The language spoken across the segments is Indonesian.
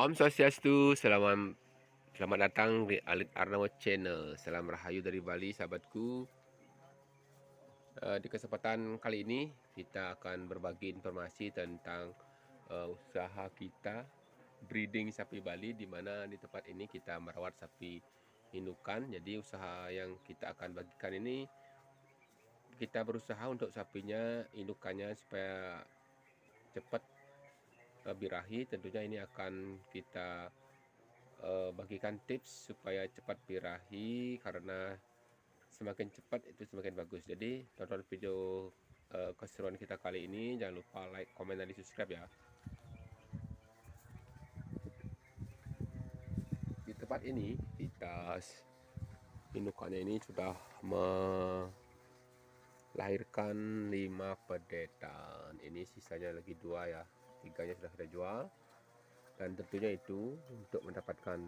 Om Swastiastu, selamat datang di Alit Arnawa Channel. Salam Rahayu dari Bali, sahabatku. Di kesempatan kali ini kita akan berbagi informasi tentang usaha kita breeding sapi Bali, di mana di tempat ini kita merawat sapi indukan. Jadi usaha yang kita akan bagikan ini, kita berusaha untuk sapinya indukannya supaya cepat birahi. Tentunya ini akan kita bagikan tips supaya cepat birahi, karena semakin cepat itu semakin bagus. Jadi tonton video keseruan kita kali ini, jangan lupa like, komen, dan di subscribe ya. Di tempat ini kita indukannya ini sudah melahirkan 5 pedetan. Ini sisanya lagi 2 ya, 3-nya sudah kita jual. Dan tentunya itu untuk mendapatkan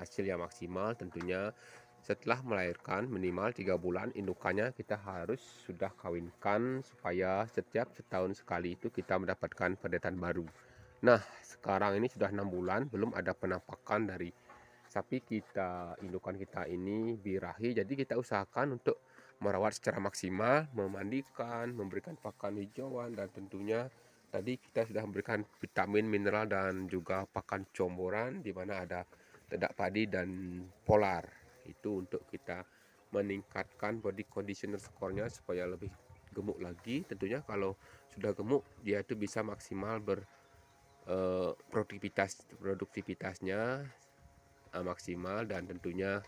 hasil yang maksimal, tentunya setelah melahirkan minimal 3 bulan indukannya kita harus sudah kawinkan, supaya setiap setahun sekali itu kita mendapatkan pedetan baru. Nah, sekarang ini sudah 6 bulan belum ada penampakan dari sapi kita, indukan kita ini birahi. Jadi kita usahakan untuk merawat secara maksimal, memandikan, memberikan pakan hijauan, dan tentunya tadi kita sudah memberikan vitamin, mineral, dan juga pakan comboran, di mana ada dedak padi dan polar. Itu untuk kita meningkatkan body conditioner skornya supaya lebih gemuk lagi. Tentunya kalau sudah gemuk, dia itu bisa maksimal produktivitasnya maksimal, dan tentunya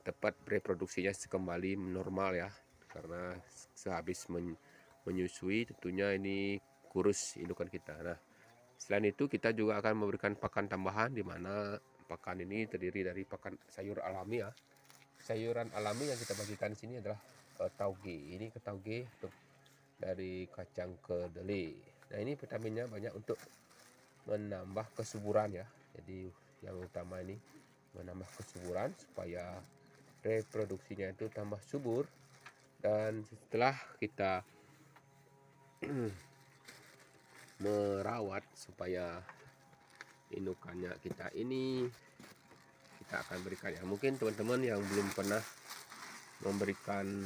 tepat reproduksinya kembali normal ya, karena sehabis menyusui tentunya ini kurus indukan kita. Nah, selain itu kita juga akan memberikan pakan tambahan, di mana pakan ini terdiri dari pakan sayur alami ya. Sayuran alami yang kita bagikan di sini adalah tauge. Ini ke tauge untuk dari kacang kedelai. Nah, ini vitaminnya banyak untuk menambah kesuburan ya. Jadi yang utama ini menambah kesuburan supaya reproduksinya itu tambah subur. Dan setelah kita merawat supaya indukannya kita ini, kita akan berikan ya, mungkin teman-teman yang belum pernah memberikan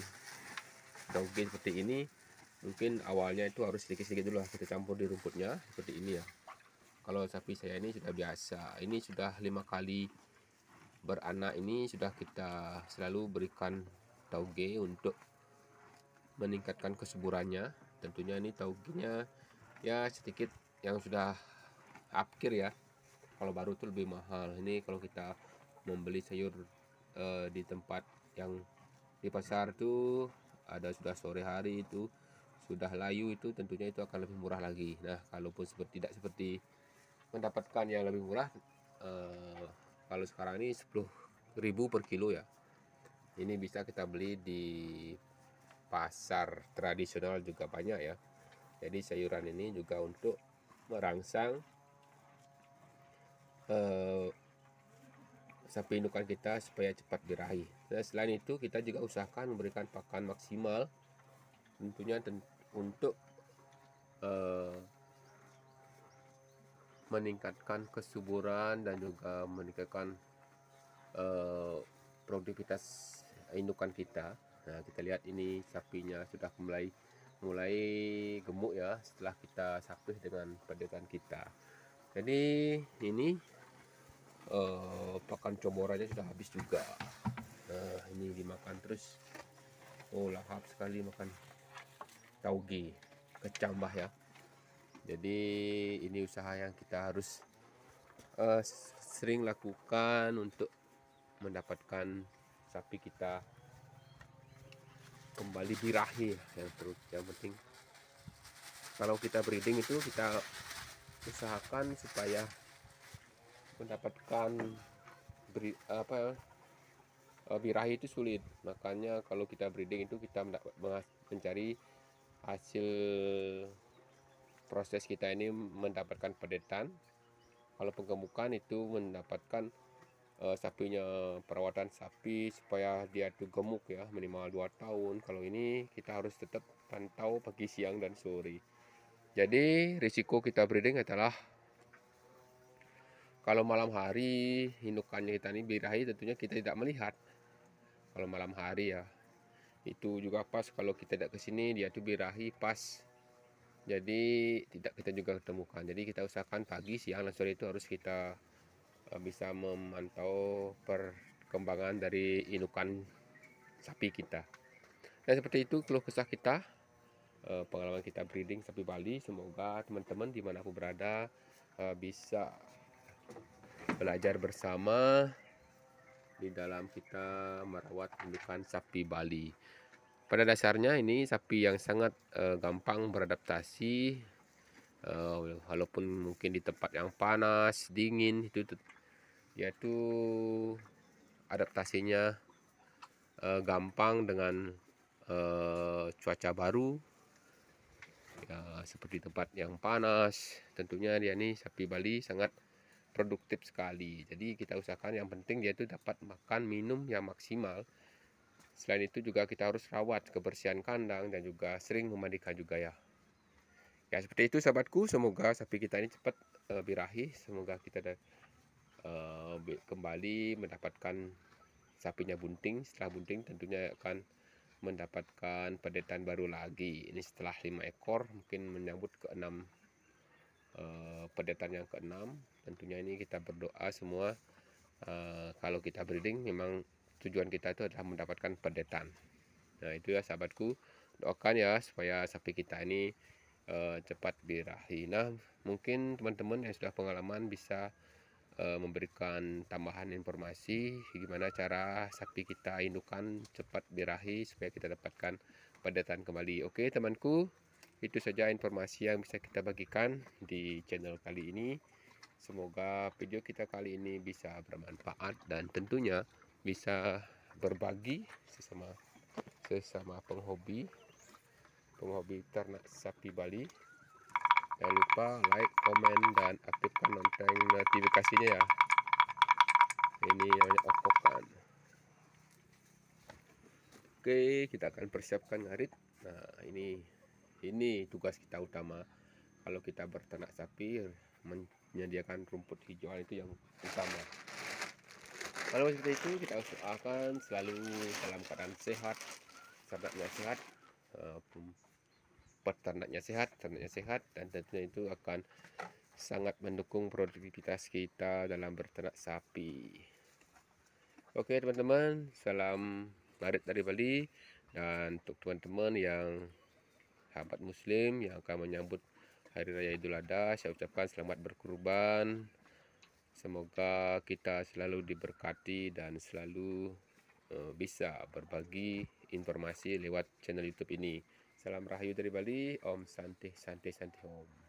tauge seperti ini, mungkin awalnya itu harus sedikit-sedikit dulu kita campur di rumputnya seperti ini ya. Kalau sapi saya ini sudah biasa, ini sudah 5 kali beranak, ini sudah kita selalu berikan tauge untuk meningkatkan kesuburannya. Tentunya ini taugenya ya sedikit yang sudah akhir ya. Kalau baru itu lebih mahal. Ini kalau kita membeli sayur di tempat yang di pasar tuh ada sudah sore hari, itu sudah layu, itu tentunya itu akan lebih murah lagi. Nah, kalaupun tidak seperti mendapatkan yang lebih murah, kalau sekarang ini 10.000 per kilo ya. Ini bisa kita beli di pasar tradisional juga banyak ya. Jadi sayuran ini juga untuk merangsang sapi indukan kita supaya cepat birahi. Nah, selain itu kita juga usahakan memberikan pakan maksimal, tentunya untuk meningkatkan kesuburan dan juga meningkatkan produktivitas indukan kita. Nah, kita lihat ini sapinya sudah mulai gemuk ya, setelah kita sapih dengan pedetan kita. Jadi ini pakan comborannya sudah habis juga. Nah, ini dimakan terus. Oh, lahap sekali makan tauge, kecambah ya. Jadi ini usaha yang kita harus sering lakukan untuk mendapatkan sapi kita kembali birahi. Yang penting kalau kita breeding itu kita usahakan supaya mendapatkan birahi itu sulit. Makanya kalau kita breeding itu kita mencari hasil proses kita ini mendapatkan pedetan. Kalau penggemukan itu mendapatkan sapinya, perawatan sapi supaya dia tuh gemuk ya, minimal 2 tahun. Kalau ini kita harus tetap pantau pagi, siang, dan sore. Jadi risiko kita breeding adalah Kalau malam hari indukannya kita ini birahi tentunya kita tidak melihat. Kalau malam hari ya, itu juga pas kalau kita tidak ke sini dia tuh birahi pas. Jadi tidak kita juga temukan. Jadi kita usahakan pagi, siang, dan sore itu harus kita bisa memantau perkembangan dari indukan sapi kita. Dan seperti itu keluh kesah kita, pengalaman kita breeding sapi Bali. Semoga teman-teman dimanapun berada bisa belajar bersama di dalam kita merawat indukan sapi Bali. Pada dasarnya ini sapi yang sangat gampang beradaptasi, walaupun mungkin di tempat yang panas, dingin, itu dia tuh adaptasinya gampang dengan cuaca baru. Ya, seperti tempat yang panas, tentunya dia nih sapi Bali sangat produktif sekali. Jadi kita usahakan yang penting dia itu dapat makan minum yang maksimal. Selain itu juga kita harus rawat kebersihan kandang dan juga sering memandikan juga ya. Ya seperti itu sahabatku, semoga sapi kita ini cepat birahi, semoga kita kembali mendapatkan sapinya bunting. Setelah bunting tentunya akan mendapatkan pedetan baru lagi. Ini setelah 5 ekor mungkin menyambut ke 6 pedetan yang ke-6. Tentunya ini kita berdoa semua, kalau kita breeding memang tujuan kita itu adalah mendapatkan pedetan. Nah itu ya sahabatku, doakan ya supaya sapi kita ini cepat birahi. Nah mungkin teman-teman yang sudah pengalaman bisa memberikan tambahan informasi gimana cara sapi kita indukan cepat birahi supaya kita dapatkan pedetan kembali. Oke temanku, itu saja informasi yang bisa kita bagikan di channel kali ini. Semoga video kita kali ini bisa bermanfaat dan tentunya bisa berbagi sesama penghobi ternak sapi Bali. Jangan lupa like, komen, dan aktifkan lonceng notifikasinya ya. Ini yang okokan. Oke, kita akan persiapkan ngarit. Nah, ini tugas kita utama. Kalau kita berternak sapi, menyediakan rumput hijauan itu yang utama. Kalau seperti itu kita usahakan selalu dalam keadaan sehat, ternaknya sehat, peternaknya sehat, dan tentunya itu akan sangat mendukung produktivitas kita dalam berternak sapi. Oke teman-teman, salam ngarit dari Bali. Dan untuk teman-teman yang sahabat muslim yang akan menyambut Hari Raya Idul Adha, saya ucapkan selamat berkurban. Semoga kita selalu diberkati dan selalu bisa berbagi informasi lewat channel YouTube ini. Salam Rahayu dari Bali. Om Santi Santi Santi Om.